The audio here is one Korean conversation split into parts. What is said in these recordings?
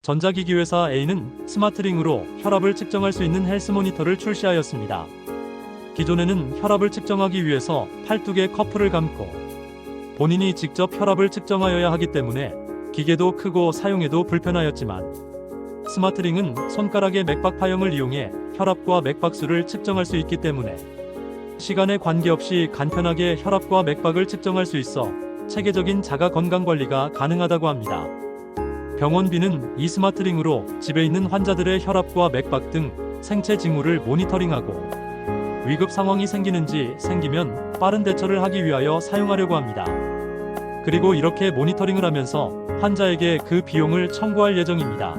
전자기기 회사 A는 스마트링으로 혈압을 측정할 수 있는 헬스 모니터를 출시하였습니다. 기존에는 혈압을 측정하기 위해서 팔뚝에 커프를 감고 본인이 직접 혈압을 측정하여야 하기 때문에 기계도 크고 사용에도 불편하였지만 스마트링은 손가락의 맥박 파형을 이용해 혈압과 맥박수를 측정할 수 있기 때문에 시간에 관계없이 간편하게 혈압과 맥박을 측정할 수 있어 체계적인 자가 건강관리가 가능하다고 합니다. 병원비는 이 스마트링으로 집에 있는 환자들의 혈압과 맥박 등 생체 징후를 모니터링하고 위급 상황이 생기면 빠른 대처를 하기 위하여 사용하려고 합니다. 그리고 이렇게 모니터링을 하면서 환자에게 그 비용을 청구할 예정입니다.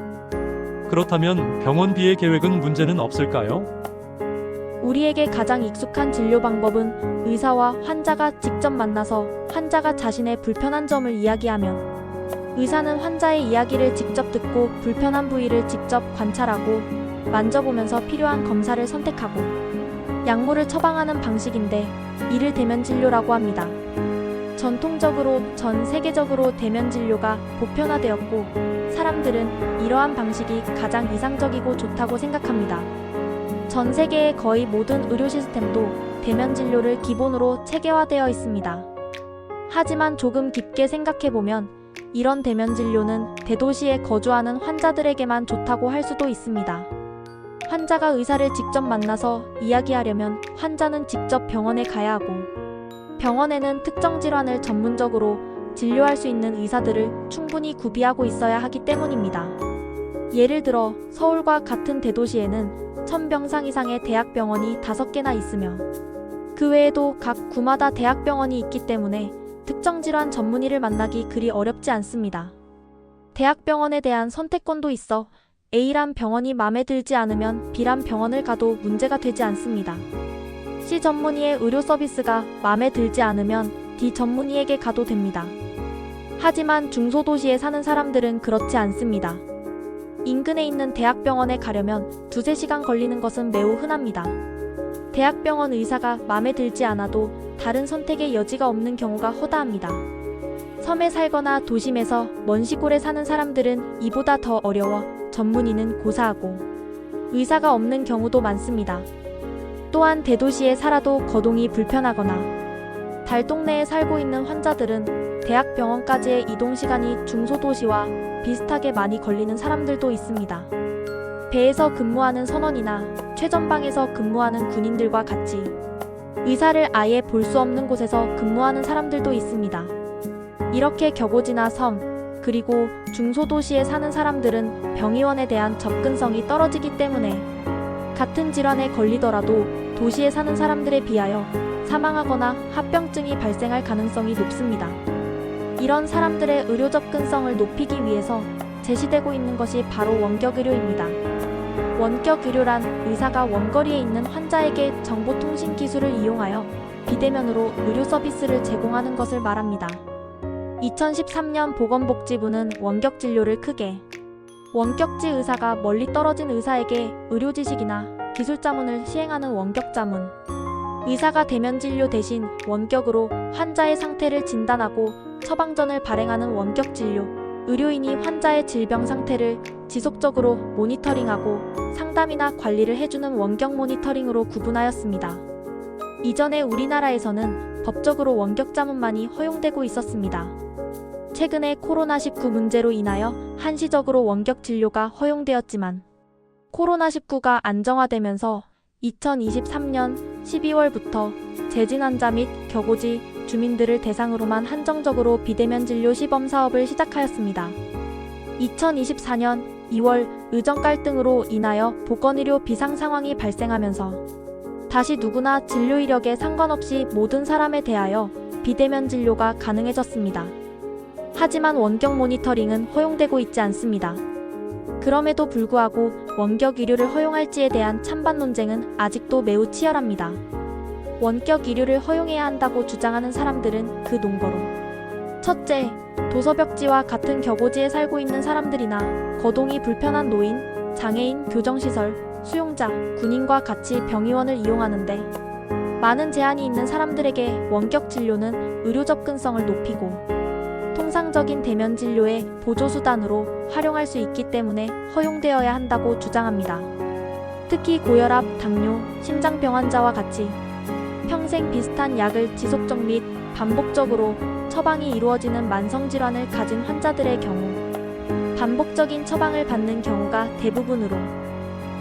그렇다면 병원비의 계획은 문제는 없을까요? 우리에게 가장 익숙한 진료 방법은 의사와 환자가 직접 만나서 환자가 자신의 불편한 점을 이야기하면 의사는 환자의 이야기를 직접 듣고 불편한 부위를 직접 관찰하고 만져보면서 필요한 검사를 선택하고 약물을 처방하는 방식인데 이를 대면 진료라고 합니다. 전통적으로 전 세계적으로 대면 진료가 보편화되었고 사람들은 이러한 방식이 가장 이상적이고 좋다고 생각합니다. 전 세계의 거의 모든 의료 시스템도 대면 진료를 기본으로 체계화되어 있습니다. 하지만 조금 깊게 생각해보면 이런 대면 진료는 대도시에 거주하는 환자들에게만 좋다고 할 수도 있습니다. 환자가 의사를 직접 만나서 이야기하려면 환자는 직접 병원에 가야 하고 병원에는 특정 질환을 전문적으로 진료할 수 있는 의사들을 충분히 구비하고 있어야 하기 때문입니다. 예를 들어 서울과 같은 대도시에는 1000병상 이상의 대학병원이 5개나 있으며 그 외에도 각 구마다 대학병원이 있기 때문에 특정 질환 전문의를 만나기 그리 어렵지 않습니다. 대학병원에 대한 선택권도 있어 A란 병원이 마음에 들지 않으면 B란 병원을 가도 문제가 되지 않습니다. C 전문의의 의료 서비스가 마음에 들지 않으면 D 전문의에게 가도 됩니다. 하지만 중소도시에 사는 사람들은 그렇지 않습니다. 인근에 있는 대학병원에 가려면 2~3시간 걸리는 것은 매우 흔합니다. 대학병원 의사가 마음에 들지 않아도 다른 선택의 여지가 없는 경우가 허다합니다. 섬에 살거나 도심에서 먼 시골에 사는 사람들은 이보다 더 어려워 전문의는 고사하고 의사가 없는 경우도 많습니다. 또한 대도시에 살아도 거동이 불편하거나 달동네에 살고 있는 환자들은 대학병원까지의 이동시간이 중소도시와 비슷하게 많이 걸리는 사람들도 있습니다. 배에서 근무하는 선원이나 최전방에서 근무하는 군인들과 같이 의사를 아예 볼 수 없는 곳에서 근무하는 사람들도 있습니다. 이렇게 격오지나 섬, 그리고 중소도시에 사는 사람들은 병의원에 대한 접근성이 떨어지기 때문에 같은 질환에 걸리더라도 도시에 사는 사람들에 비하여 사망하거나 합병증이 발생할 가능성이 높습니다. 이런 사람들의 의료 접근성을 높이기 위해서 제시되고 있는 것이 바로 원격의료입니다. 원격의료란 의사가 원거리에 있는 환자에게 정보통신 기술을 이용하여 비대면으로 의료 서비스를 제공하는 것을 말합니다. 2013년 보건복지부는 원격진료를 크게 원격지 의사가 멀리 떨어진 의사에게 의료 지식이나 기술 자문을 시행하는 원격자문, 의사가 대면 진료 대신 원격으로 환자의 상태를 진단하고 처방전을 발행하는 원격진료, 의료인이 환자의 질병 상태를 지속적으로 모니터링하고 상담이나 관리를 해주는 원격 모니터링으로 구분하였습니다. 이전에 우리나라에서는 법적으로 원격자문만이 허용되고 있었습니다. 최근에 코로나19 문제로 인하여 한시적으로 원격 진료가 허용되었지만 코로나19가 안정화되면서 2023년 12월부터 재진 환자 및 격오지 주민들을 대상으로만 한정적으로 비대면 진료 시범 사업을 시작하였습니다. 2024년 2월 의정 갈등으로 인하여 보건의료 비상 상황이 발생하면서 다시 누구나 진료 이력에 상관없이 모든 사람에 대하여 비대면 진료가 가능해졌습니다. 하지만 원격 모니터링은 허용되고 있지 않습니다. 그럼에도 불구하고 원격 의료를 허용할지에 대한 찬반 논쟁은 아직도 매우 치열합니다. 원격 의료를 허용해야 한다고 주장하는 사람들은 그 논거로 첫째, 도서벽지와 같은 격오지에 살고 있는 사람들이나 거동이 불편한 노인, 장애인, 교정시설, 수용자, 군인과 같이 병의원을 이용하는데 많은 제한이 있는 사람들에게 원격 진료는 의료 접근성을 높이고 통상적 일상적인 대면 진료의 보조수단으로 활용할 수 있기 때문에 허용되어야 한다고 주장합니다. 특히 고혈압, 당뇨, 심장병 환자와 같이 평생 비슷한 약을 지속적 및 반복적으로 처방이 이루어지는 만성질환을 가진 환자들의 경우 반복적인 처방을 받는 경우가 대부분으로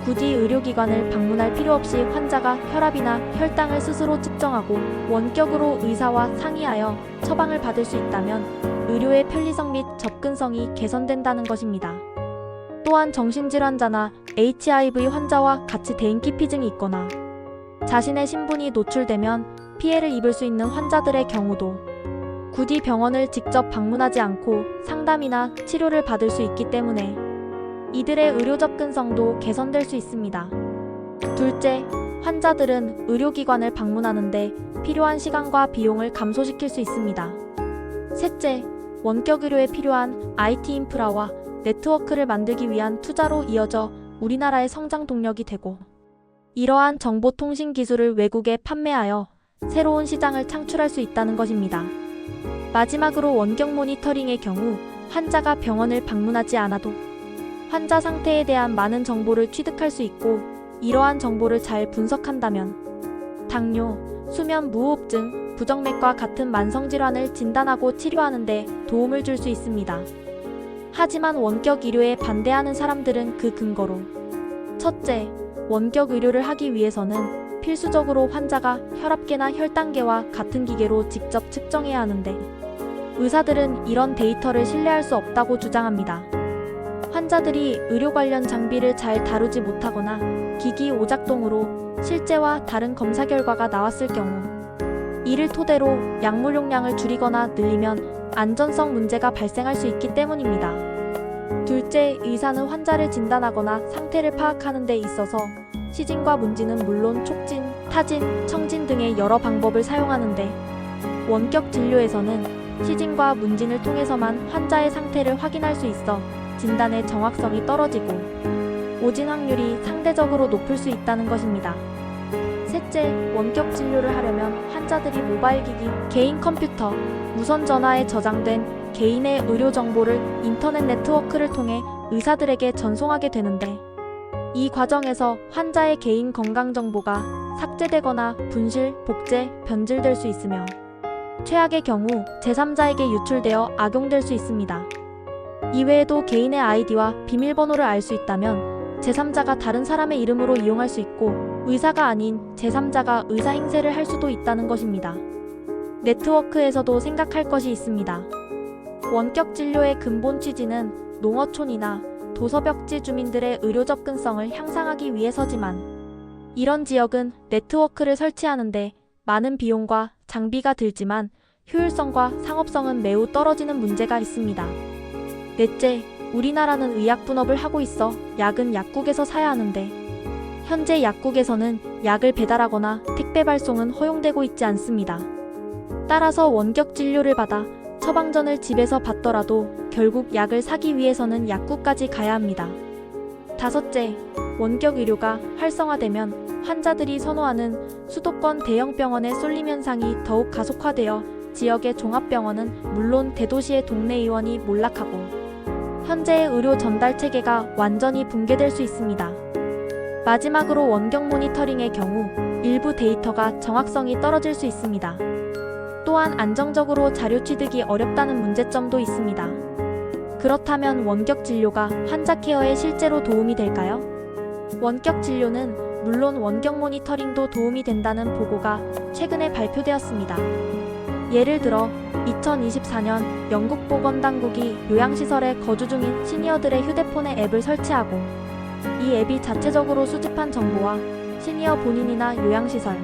굳이 의료기관을 방문할 필요 없이 환자가 혈압이나 혈당을 스스로 측정하고 원격으로 의사와 상의하여 처방을 받을 수 있다면 의료의 편리성 및 접근성이 개선된다는 것입니다. 또한 정신질환자나 HIV 환자와 같이 대인기피증이 있거나 자신의 신분이 노출되면 피해를 입을 수 있는 환자들의 경우도 굳이 병원을 직접 방문하지 않고 상담이나 치료를 받을 수 있기 때문에 이들의 의료 접근성도 개선될 수 있습니다. 둘째, 환자들은 의료기관을 방문하는데 필요한 시간과 비용을 감소시킬 수 있습니다. 셋째, 원격 의료에 필요한 IT 인프라와 네트워크를 만들기 위한 투자로 이어져 우리나라의 성장 동력이 되고 이러한 정보통신 기술을 외국에 판매하여 새로운 시장을 창출할 수 있다는 것입니다. 마지막으로 원격 모니터링의 경우 환자가 병원을 방문하지 않아도 환자 상태에 대한 많은 정보를 취득할 수 있고 이러한 정보를 잘 분석한다면 당뇨, 수면 무호흡증, 부정맥과 같은 만성질환을 진단하고 치료하는 데 도움을 줄 수 있습니다. 하지만 원격 의료에 반대하는 사람들은 그 근거로 첫째, 원격 의료를 하기 위해서는 필수적으로 환자가 혈압계나 혈당계와 같은 기계로 직접 측정해야 하는데 의사들은 이런 데이터를 신뢰할 수 없다고 주장합니다. 환자들이 의료 관련 장비를 잘 다루지 못하거나 기기 오작동으로 실제와 다른 검사 결과가 나왔을 경우 이를 토대로 약물 용량을 줄이거나 늘리면 안전성 문제가 발생할 수 있기 때문입니다. 둘째, 의사는 환자를 진단하거나 상태를 파악하는 데 있어서 시진과 문진은 물론 촉진, 타진, 청진 등의 여러 방법을 사용하는데 원격 진료에서는 시진과 문진을 통해서만 환자의 상태를 확인할 수 있어 진단의 정확성이 떨어지고 오진 확률이 상대적으로 높을 수 있다는 것입니다. 셋째, 원격 진료를 하려면 환자들이 모바일 기기, 개인 컴퓨터, 무선 전화에 저장된 개인의 의료 정보를 인터넷 네트워크를 통해 의사들에게 전송하게 되는데 이 과정에서 환자의 개인 건강 정보가 삭제되거나 분실, 복제, 변질될 수 있으며 최악의 경우 제3자에게 유출되어 악용될 수 있습니다. 이외에도 개인의 아이디와 비밀번호를 알 수 있다면 제3자가 다른 사람의 이름으로 이용할 수 있고 의사가 아닌 제3자가 의사 행세를 할 수도 있다는 것입니다. 네트워크에서도 생각할 것이 있습니다. 원격 진료의 근본 취지는 농어촌이나 도서벽지 주민들의 의료 접근성을 향상하기 위해서지만 이런 지역은 네트워크를 설치하는데 많은 비용과 장비가 들지만 효율성과 상업성은 매우 떨어지는 문제가 있습니다. 넷째, 우리나라는 의약분업을 하고 있어 약은 약국에서 사야 하는데 현재 약국에서는 약을 배달하거나 택배 발송은 허용되고 있지 않습니다. 따라서 원격 진료를 받아 처방전을 집에서 받더라도 결국 약을 사기 위해서는 약국까지 가야 합니다. 다섯째, 원격 의료가 활성화되면 환자들이 선호하는 수도권 대형 병원의 쏠림 현상이 더욱 가속화되어 지역의 종합병원은 물론 대도시의 동네 의원이 몰락하고 현재의 의료 전달 체계가 완전히 붕괴될 수 있습니다. 마지막으로 원격 모니터링의 경우 일부 데이터가 정확성이 떨어질 수 있습니다. 또한 안정적으로 자료 취득이 어렵다는 문제점도 있습니다. 그렇다면 원격 진료가 환자 케어에 실제로 도움이 될까요? 원격 진료는 물론 원격 모니터링도 도움이 된다는 보고가 최근에 발표되었습니다. 예를 들어 2024년 영국 보건당국이 요양시설에 거주 중인 시니어들의 휴대폰에 앱을 설치하고 이 앱이 자체적으로 수집한 정보와 시니어 본인이나 요양시설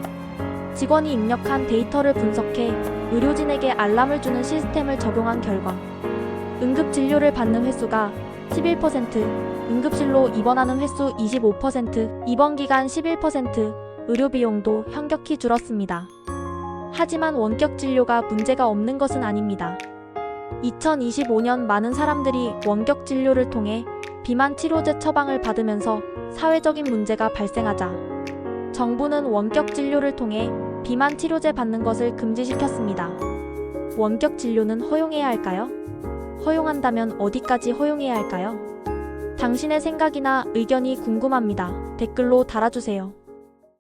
직원이 입력한 데이터를 분석해 의료진에게 알람을 주는 시스템을 적용한 결과 응급진료를 받는 횟수가 11%, 응급실로 입원하는 횟수 25%, 입원 기간 11%, 의료비용도 현격히 줄었습니다. 하지만 원격 진료가 문제가 없는 것은 아닙니다. 2025년 많은 사람들이 원격 진료를 통해 비만 치료제 처방을 받으면서 사회적인 문제가 발생하자 정부는 원격 진료를 통해 비만 치료제 받는 것을 금지시켰습니다. 원격 진료는 허용해야 할까요? 허용한다면 어디까지 허용해야 할까요? 당신의 생각이나 의견이 궁금합니다. 댓글로 달아주세요.